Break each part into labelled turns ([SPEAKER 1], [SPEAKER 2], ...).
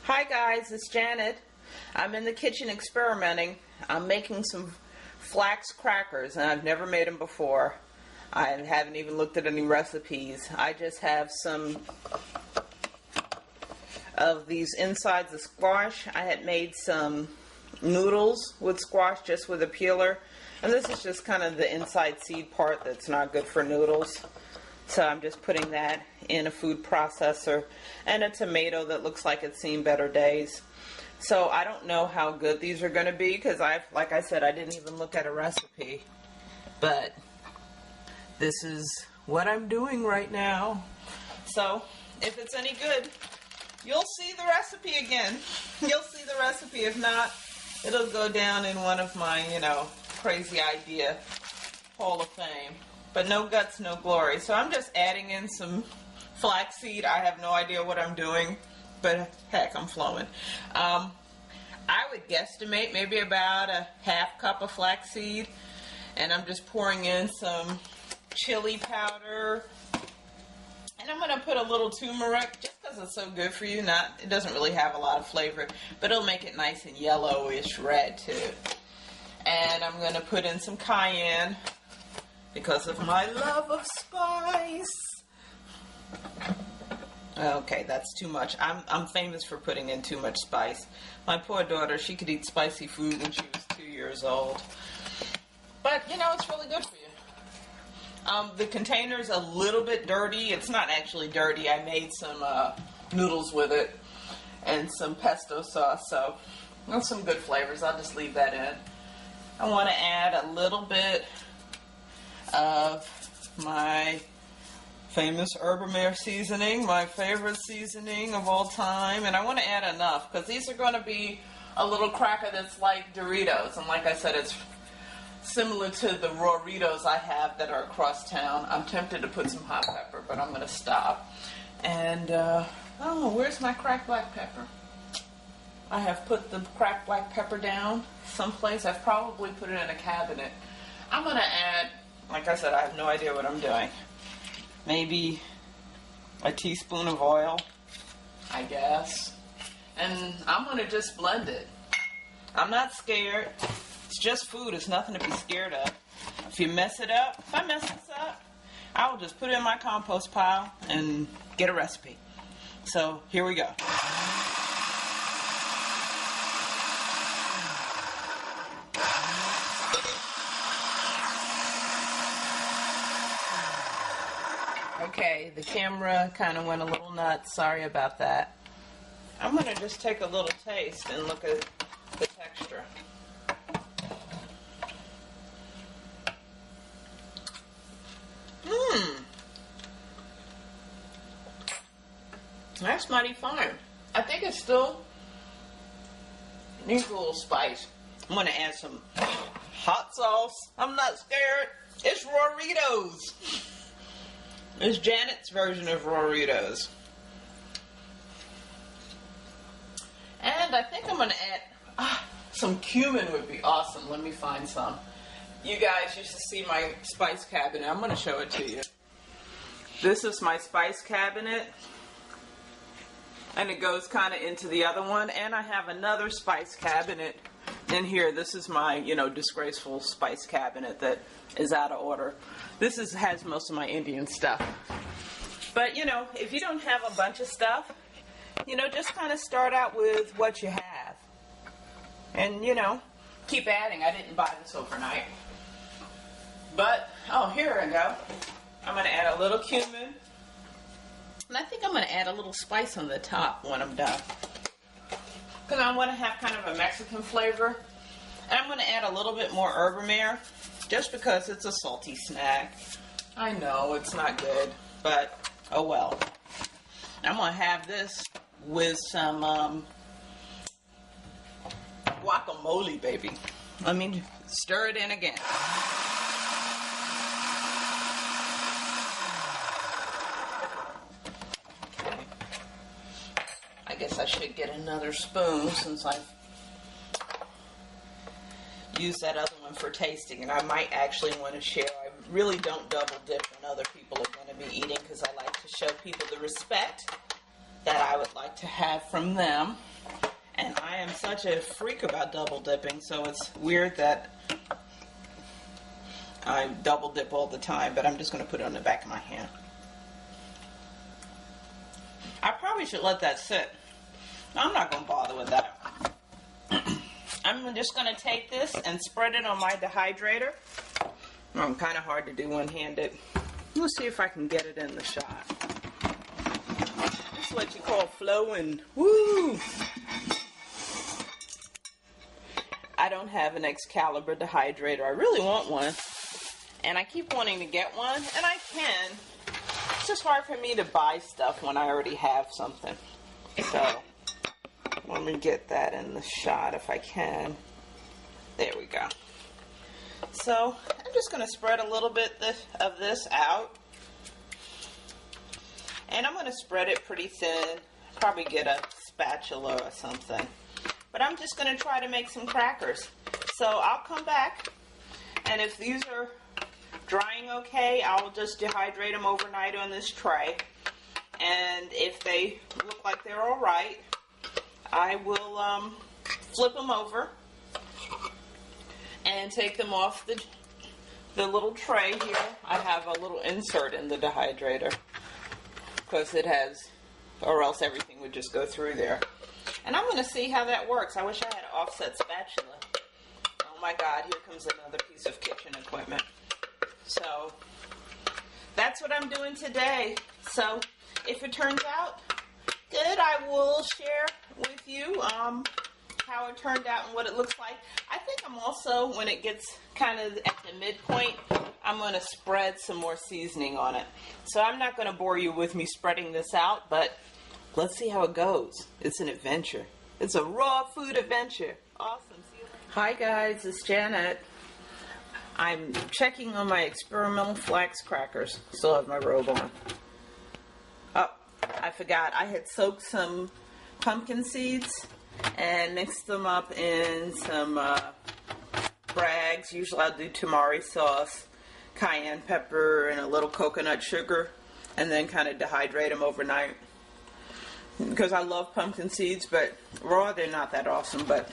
[SPEAKER 1] Hi guys, it's Janet. I'm in the kitchen experimenting. I'm making some flax crackers and I've never made them before. I haven't even looked at any recipes. I just have some of these insides of squash. I had made some noodles with squash just with a peeler. And this is just kind of the inside seed part that's not good for noodles. So I'm just putting that in a food processor, and a tomato that looks like it's seen better days. So I don't know how good these are going to be because like I said, I didn't even look at a recipe. But this is what I'm doing right now. So if it's any good, you'll see the recipe again. You'll see the recipe. If not, it'll go down in one of my, crazy idea Hall of Fame. But no guts, no glory. So I'm just adding in some flaxseed. I have no idea what I'm doing, but heck, I'm flowing. I would guesstimate maybe about a half cup of flaxseed, and I'm just pouring in some chili powder, and I'm going to put a little turmeric just because it's so good for you. It doesn't really have a lot of flavor, but it'll make it nice and yellowish red too. And I'm going to put in some cayenne because of my love of spice. Okay, that's too much. I'm famous for putting in too much spice. My poor daughter, she could eat spicy food when she was 2 years old. But, it's really good for you. The container's a little bit dirty. It's not actually dirty. I made some noodles with it and some pesto sauce, so that's some good flavors. I'll just leave that in. I want to add a little bit of my famous Herbamare seasoning, my favorite seasoning of all time, and I want to add enough because these are going to be a little cracker that's like Doritos, and like I said, it's similar to the Roritos I have that are across town. I'm tempted to put some hot pepper, but I'm going to stop. And oh, where's my cracked black pepper? I have put the cracked black pepper down someplace. I've probably put it in a cabinet. I'm going to add, like I said, I have no idea what I'm doing. Maybe a teaspoon of oil, I guess. And I'm going to just blend it. I'm not scared. It's just food. It's nothing to be scared of. If you mess it up, if I mess this up, I will just put it in my compost pile and get a recipe. So here we go. Okay, the camera kind of went a little nuts. Sorry about that. I'm going to just take a little taste and look at the texture. That's mighty fine. I think it still needs a little spice. I'm going to add some hot sauce. I'm not scared. It's Roritos. It's Janet's version of Roritos. And I think I'm going to add some cumin would be awesome. Let me find some. You guys used to see my spice cabinet. I'm going to show it to you. This is my spice cabinet. And it goes kind of into the other one. And I have another spice cabinet in here. This is my, disgraceful spice cabinet that is out of order. This has most of my Indian stuff. But, if you don't have a bunch of stuff, just kind of start out with what you have. And, keep adding. I didn't buy this overnight. But, here I go. I'm going to add a little cumin. And I think I'm going to add a little spice on the top when I'm done. Because I want to have kind of a Mexican flavor. And I'm going to add a little bit more Herbamare. Just because it's a salty snack. I know it's not good, but oh well. I'm going to have this with some guacamole, baby. Let me stir it in again. Okay. I guess I should get another spoon since I've use that other one for tasting, and I might actually want to share. I really don't double dip when other people are going to be eating because I like to show people the respect that I would like to have from them. And I am such a freak about double dipping, so it's weird that I double dip all the time, but I'm just going to put it on the back of my hand. I probably should let that sit. I'm not going to bother with that. I'm just going to take this and spread it on my dehydrator. Kind of hard to do one-handed. We'll see if I can get it in the shot. This is what you call flowing. Woo! I don't have an Excalibur dehydrator. I really want one. And I keep wanting to get one, and I can. It's just hard for me to buy stuff when I already have something. So, let me get that in the shot if I can. There we go. So, I'm just going to spread a little bit of this out. And I'm going to spread it pretty thin. Probably get a spatula or something. But I'm just going to try to make some crackers. So, I'll come back. And if these are drying okay, I'll just dehydrate them overnight on this tray. And if they look like they're all right, I will flip them over and take them off the little tray here. I have a little insert in the dehydrator because it has, or else everything would just go through there. And I'm going to see how that works. I wish I had an offset spatula. Oh my God, here comes another piece of kitchen equipment. So that's what I'm doing today. So if it turns out good, I will share with you how it turned out and what it looks like. I think I'm also, when it gets kind of at the midpoint, I'm going to spread some more seasoning on it. So I'm not going to bore you with me spreading this out, but let's see how it goes. It's an adventure. It's a raw food adventure. Awesome. See you later. Hi guys, it's Janet. I'm checking on my experimental flax crackers. Still have my robe on. Oh, I forgot. I had soaked some pumpkin seeds and mixed them up in some brags. Usually I'll do tamari sauce, cayenne pepper, and a little coconut sugar, and then kind of dehydrate them overnight. Because I love pumpkin seeds, but raw they're not that awesome, but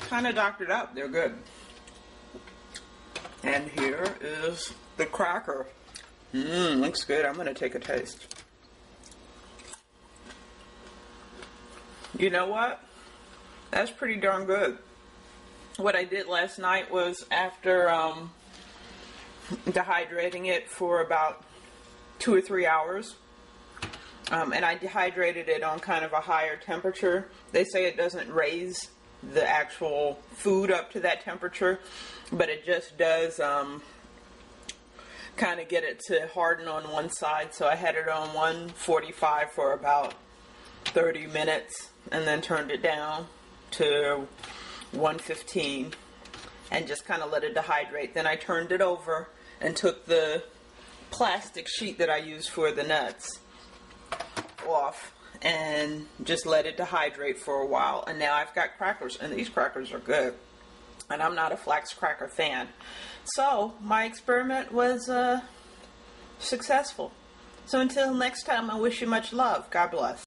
[SPEAKER 1] kind of doctored up, they're good. And here is the cracker. Looks good. I'm going to take a taste. You know what? That's pretty darn good. What I did last night was, after dehydrating it for about 2 or 3 hours, and I dehydrated it on kind of a higher temperature. They say it doesn't raise the actual food up to that temperature, but it just does kind of get it to harden on one side. So I had it on 145 for about 30 minutes and then turned it down to 115 and just kind of let it dehydrate. Then I turned it over and took the plastic sheet that I use for the nuts off and just let it dehydrate for a while. And now I've got crackers, and these crackers are good. And I'm not a flax cracker fan. So my experiment was successful. So until next time, I wish you much love. God bless.